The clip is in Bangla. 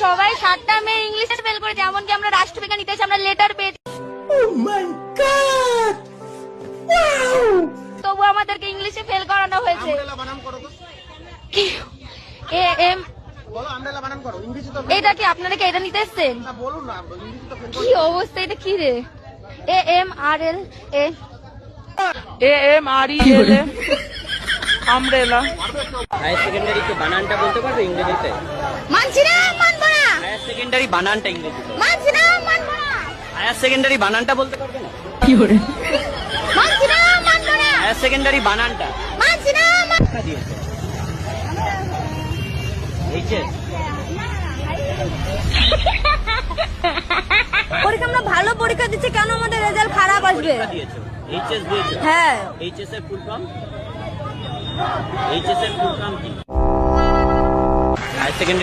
সবাই 7টা মেয়ে ইংলিশে ফেল করেছে, এমনকি আমরা রাষ্ট্রবিজ্ঞান ইতিহাসে আমরা লেটার পেয়েছি, তবু আমাদেরকে ইংলিশে ফেল করানো হয়েছে। এ এম এটা কি আপনারা কি এটা নিতে এসছেন? কি অবস্থা, এটা কি রে? A M R L A umbrella. Higher secondary কে বানানটা বলতে পারবে ইংরেজিতে? মানছি না, মানবো না। হায়ার সেকেন্ডারি বানানটা ইংরেজিতে? মানছি না, মানবো না। হায়ার সেকেন্ডারি বানানটা বলতে পারবে না? মানছি না, মানবো না। হায়ার সেকেন্ডারি বানানটা মানছি না, পরীক্ষা দিয়েছে এইচএস। পরীক্ষা আমরা ভালো পরীক্ষা দিচ্ছি, কেন আমাদের রেজাল্ট খারাপ আসবে? দিয়েছো এইচএস দিয়েছো? হ্যাঁ। এইচএস এর ফুল ফর্ম? এইচএস এর ফুল ফর্ম কি? Higher secondary